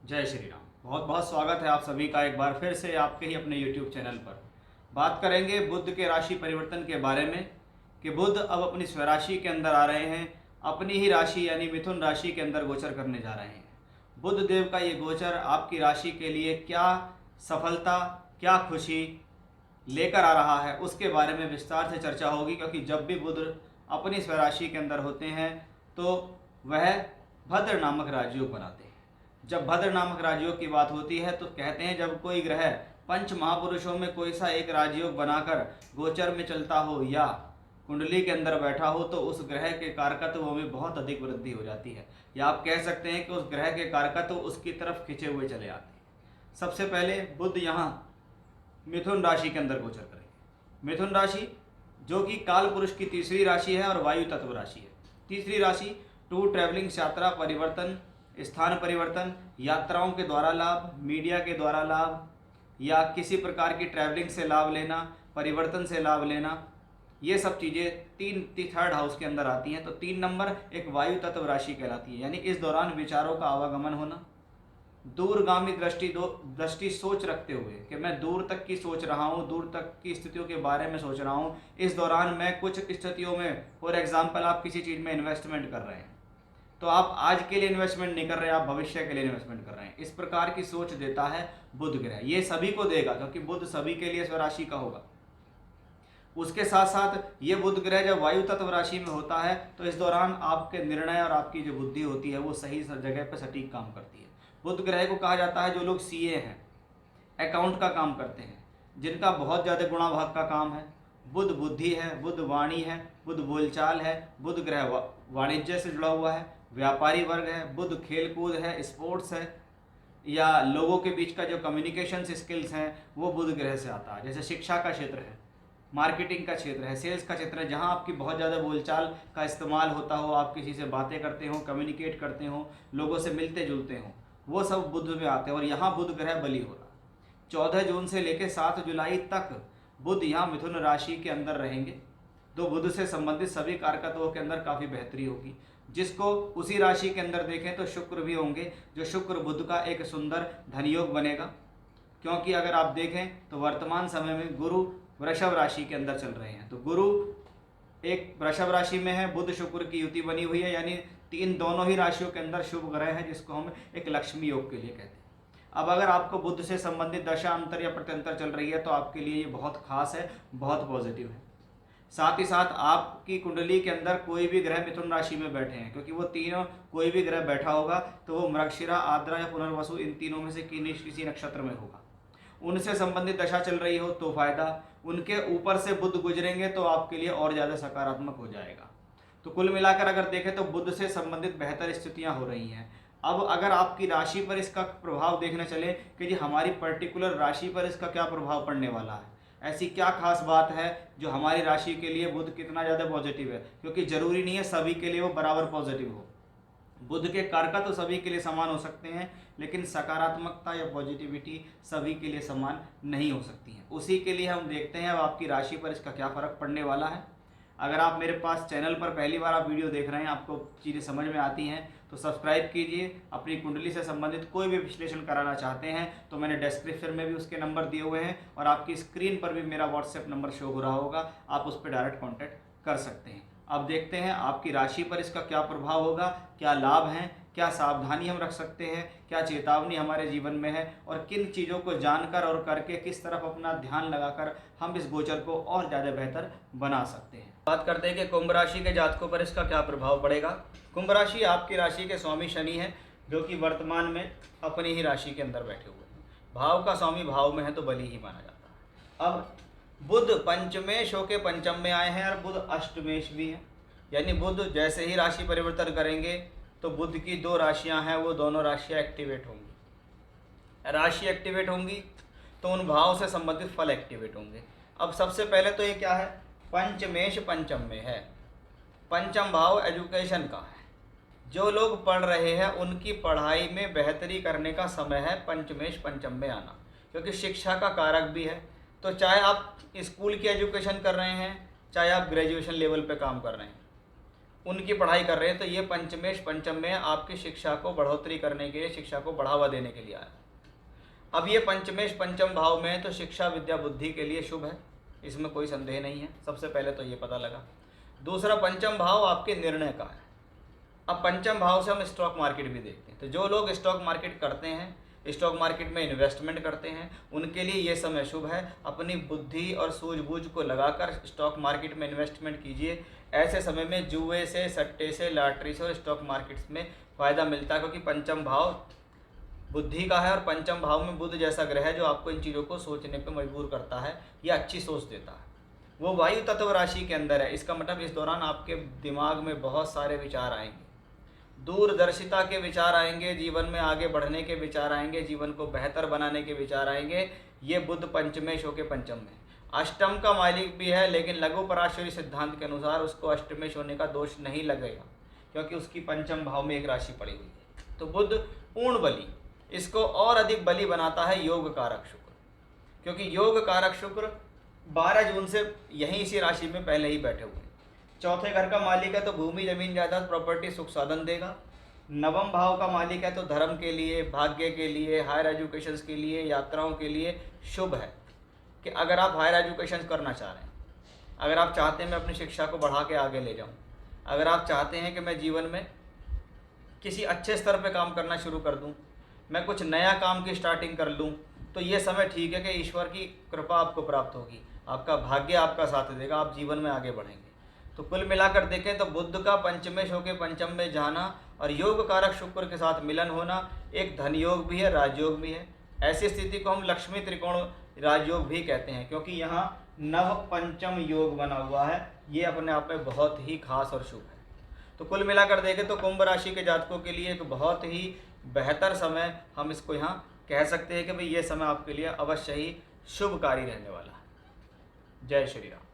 जय श्री राम। बहुत बहुत स्वागत है आप सभी का एक बार फिर से आपके ही अपने YouTube चैनल पर। बात करेंगे बुध के राशि परिवर्तन के बारे में कि बुध अब अपनी स्वराशि के अंदर आ रहे हैं, अपनी ही राशि यानी मिथुन राशि के अंदर गोचर करने जा रहे हैं। बुध देव का ये गोचर आपकी राशि के लिए क्या सफलता, क्या खुशी लेकर आ रहा है, उसके बारे में विस्तार से चर्चा होगी। क्योंकि जब भी बुध अपनी स्वराशि के अंदर होते हैं तो वह भद्र नामक राजयोग बनाते हैं। जब भद्र नामक राजयोग की बात होती है तो कहते हैं जब कोई ग्रह पंच महापुरुषों में कोई सा एक राजयोग बनाकर गोचर में चलता हो या कुंडली के अंदर बैठा हो तो उस ग्रह के कारकत्व में बहुत अधिक वृद्धि हो जाती है, या आप कह सकते हैं कि उस ग्रह के कारकत्व उसकी तरफ खिंचे हुए चले आते हैं। सबसे पहले बुध यहाँ मिथुन राशि के अंदर गोचर करेंगे। मिथुन राशि जो कि काल पुरुष की तीसरी राशि है और वायु तत्व राशि है। तीसरी राशि टूर ट्रैवलिंग, यात्रा परिवर्तन, स्थान परिवर्तन, यात्राओं के द्वारा लाभ, मीडिया के द्वारा लाभ या किसी प्रकार की ट्रैवलिंग से लाभ लेना, परिवर्तन से लाभ लेना, ये सब चीज़ें थर्ड हाउस के अंदर आती हैं। तो 3 नंबर एक वायु तत्व राशि कहलाती है, यानी इस दौरान विचारों का आवागमन होना, दूरगामी दृष्टि सोच रखते हुए कि मैं दूर तक की सोच रहा हूँ, दूर तक की स्थितियों के बारे में सोच रहा हूँ। इस दौरान मैं कुछ स्थितियों में, फॉर एग्जाम्पल आप किसी चीज़ में इन्वेस्टमेंट कर रहे हैं तो आप आज के लिए इन्वेस्टमेंट नहीं कर रहे, आप भविष्य के लिए इन्वेस्टमेंट कर रहे हैं। इस प्रकार की सोच देता है बुध ग्रह। ये सभी को देगा क्योंकि बुध सभी के लिए स्वराशि का होगा। उसके साथ साथ ये बुध ग्रह जब वायु तत्व राशि में होता है तो इस दौरान आपके निर्णय और आपकी जो बुद्धि होती है वो सही जगह पर सटीक काम करती है। बुध ग्रह को कहा जाता है जो लोग सीए हैं, अकाउंट का काम करते हैं, जिनका बहुत ज़्यादा गुणा भाग का काम है। बुध बुद्धि है, बुध वाणी है, बुध बोलचाल है, बुध ग्रह वाणिज्य से जुड़ा हुआ है, व्यापारी वर्ग है, बुध खेलकूद है, स्पोर्ट्स है, या लोगों के बीच का जो कम्युनिकेशन स्किल्स हैं वो बुध ग्रह से आता है। जैसे शिक्षा का क्षेत्र है, मार्केटिंग का क्षेत्र है, सेल्स का क्षेत्र है, जहाँ आपकी बहुत ज़्यादा बोलचाल का इस्तेमाल होता हो, आप किसी से बातें करते हो, कम्युनिकेट करते हो, लोगों से मिलते जुलते हो, वो सब बुध में आते हैं। और यहाँ बुध ग्रह बली हो रहा है। 14 जून से लेकर 7 जुलाई तक बुध यहाँ मिथुन राशि के अंदर रहेंगे। तो बुध से संबंधित सभी कारकत्वों के अंदर काफ़ी बेहतरी होगी। जिसको उसी राशि के अंदर देखें तो शुक्र भी होंगे, जो शुक्र बुध का एक सुंदर धनयोग बनेगा। क्योंकि अगर आप देखें तो वर्तमान समय में गुरु वृषभ राशि के अंदर चल रहे हैं। तो गुरु एक वृषभ राशि में है, बुध शुक्र की युति बनी हुई है, यानी दोनों ही राशियों के अंदर शुभ ग्रह हैं, जिसको हम एक लक्ष्मी योग के लिए कहते हैं। अब अगर आपको बुध से संबंधित दशा अंतर या प्रत्यंतर चल रही है तो आपके लिए ये बहुत खास है, बहुत पॉजिटिव है। साथ ही साथ आपकी कुंडली के अंदर कोई भी ग्रह मिथुन राशि में बैठे हैं, क्योंकि वो तीनों कोई भी ग्रह बैठा होगा तो वो मृगशिरा, आर्द्रा या पुनर्वसु, इन तीनों में से किसी नक्षत्र में होगा। उनसे संबंधित दशा चल रही हो तो फायदा, उनके ऊपर से बुध गुजरेंगे तो आपके लिए और ज़्यादा सकारात्मक हो जाएगा। तो कुल मिलाकर अगर देखें तो बुध से संबंधित बेहतर स्थितियां हो रही हैं। अब अगर आपकी राशि पर इसका प्रभाव देखने चले कि जी हमारी पर्टिकुलर राशि पर इसका क्या प्रभाव पड़ने वाला है, ऐसी क्या खास बात है जो हमारी राशि के लिए बुध कितना ज़्यादा पॉजिटिव है, क्योंकि ज़रूरी नहीं है सभी के लिए वो बराबर पॉजिटिव हो। बुध के कारक तो सभी के लिए समान हो सकते हैं, लेकिन सकारात्मकता या पॉजिटिविटी सभी के लिए समान नहीं हो सकती है। उसी के लिए हम देखते हैं अब आपकी राशि पर इसका क्या फ़र्क पड़ने वाला है। अगर आप मेरे पास चैनल पर पहली बार आप वीडियो देख रहे हैं, आपको चीज़ें समझ में आती हैं तो सब्सक्राइब कीजिए। अपनी कुंडली से संबंधित कोई भी विश्लेषण कराना चाहते हैं तो मैंने डिस्क्रिप्शन में भी उसके नंबर दिए हुए हैं और आपकी स्क्रीन पर भी मेरा व्हाट्सएप नंबर शो हो रहा होगा, आप उस पर डायरेक्ट कॉन्टैक्ट कर सकते हैं। अब देखते हैं आपकी राशि पर इसका क्या प्रभाव होगा, क्या लाभ हैं, क्या सावधानी हम रख सकते हैं, क्या चेतावनी हमारे जीवन में है और किन चीज़ों को जानकर और करके किस तरफ अपना ध्यान लगाकर हम इस गोचर को और ज़्यादा बेहतर बना सकते हैं। बात करते हैं कि कुंभ राशि के जातकों पर इसका क्या प्रभाव पड़ेगा। कुंभ राशि आपकी राशि के स्वामी शनि है, जो कि वर्तमान में अपनी ही राशि के अंदर बैठे हुए हैं। भाव का स्वामी भाव में है तो बली ही माना जाता है। अब बुध पंचमेश होके पंचम में आए हैं और बुध अष्टमेश भी है, यानी बुध जैसे ही राशि परिवर्तन करेंगे तो बुध की 2 राशियां हैं, वो दोनों राशियां एक्टिवेट होंगी। राशि एक्टिवेट होंगी तो उन भाव से संबंधित फल एक्टिवेट होंगे। अब सबसे पहले तो ये क्या है, पंचमेश पंचम में है। पंचम भाव एजुकेशन का है। जो लोग पढ़ रहे हैं उनकी पढ़ाई में बेहतरी करने का समय है पंचमेश पंचम में आना, क्योंकि शिक्षा का कारक भी है। तो चाहे आप स्कूल की एजुकेशन कर रहे हैं, चाहे आप ग्रेजुएशन लेवल पे काम कर रहे हैं, उनकी पढ़ाई कर रहे हैं, तो ये पंचमेश पंचम में आपकी शिक्षा को बढ़ोतरी करने के लिए, शिक्षा को बढ़ावा देने के लिए आया। अब ये पंचमेश पंचम भाव में तो शिक्षा विद्या बुद्धि के लिए शुभ है, इसमें कोई संदेह नहीं है। सबसे पहले तो ये पता लगा। दूसरा, पंचम भाव आपके निर्णय का है। अब पंचम भाव से हम स्टॉक मार्केट भी देखते हैं। तो जो लोग स्टॉक मार्केट करते हैं, स्टॉक मार्केट में इन्वेस्टमेंट करते हैं, उनके लिए ये समय शुभ है। अपनी बुद्धि और सूझबूझ को लगाकर स्टॉक मार्केट में इन्वेस्टमेंट कीजिए। ऐसे समय में जुए से, सट्टे से, लॉटरी से और स्टॉक मार्केट्स में फ़ायदा मिलता है, क्योंकि पंचम भाव बुद्धि का है और पंचम भाव में बुध जैसा ग्रह है जो आपको इन चीज़ों को सोचने पर मजबूर करता है या अच्छी सोच देता है। वो वायु तत्व राशि के अंदर है। इसका मतलब इस दौरान आपके दिमाग में बहुत सारे विचार आएंगे, दूरदर्शिता के विचार आएंगे, जीवन में आगे बढ़ने के विचार आएंगे, जीवन को बेहतर बनाने के विचार आएंगे। ये बुध पंचमेश होके पंचम में, अष्टम का मालिक भी है, लेकिन लघु पराशरी सिद्धांत के अनुसार उसको अष्टमेश होने का दोष नहीं लगेगा, क्योंकि उसकी पंचम भाव में एक राशि पड़ी हुई है। तो बुध पूर्ण बली, इसको और अधिक बली बनाता है योग कारक शुक्र, क्योंकि योग कारक शुक्र 12 जून से यहीं इसी राशि में पहले ही बैठे हुए हैं। चौथे घर का मालिक है तो भूमि, जमीन, जायदाद, प्रॉपर्टी, सुख साधन देगा। नवम भाव का मालिक है तो धर्म के लिए, भाग्य के लिए, हायर एजुकेशन के लिए, यात्राओं के लिए शुभ है। कि अगर आप हायर एजुकेशन करना चाह रहे हैं, अगर आप चाहते हैं मैं अपनी शिक्षा को बढ़ा के आगे ले जाऊं, अगर आप चाहते हैं कि मैं जीवन में किसी अच्छे स्तर पे काम करना शुरू कर दूं, मैं कुछ नया काम की स्टार्टिंग कर लूं, तो ये समय ठीक है कि ईश्वर की कृपा आपको प्राप्त होगी, आपका भाग्य आपका साथ देगा, आप जीवन में आगे बढ़ेंगे। तो कुल मिलाकर देखें तो बुध का पंचमेश होकर पंचम में जाना और योग कारक शुक्र के साथ मिलन होना एक धन योग भी है, राजयोग भी है। ऐसी स्थिति को हम लक्ष्मी त्रिकोण राजयोग भी कहते हैं, क्योंकि यहाँ नव पंचम योग बना हुआ है। ये अपने आप में बहुत ही खास और शुभ है। तो कुल मिलाकर देखें तो कुंभ राशि के जातकों के लिए एक बहुत ही बेहतर समय हम इसको यहाँ कह सकते हैं कि भाई ये समय आपके लिए अवश्य ही शुभकारी रहने वाला है। जय श्री राम।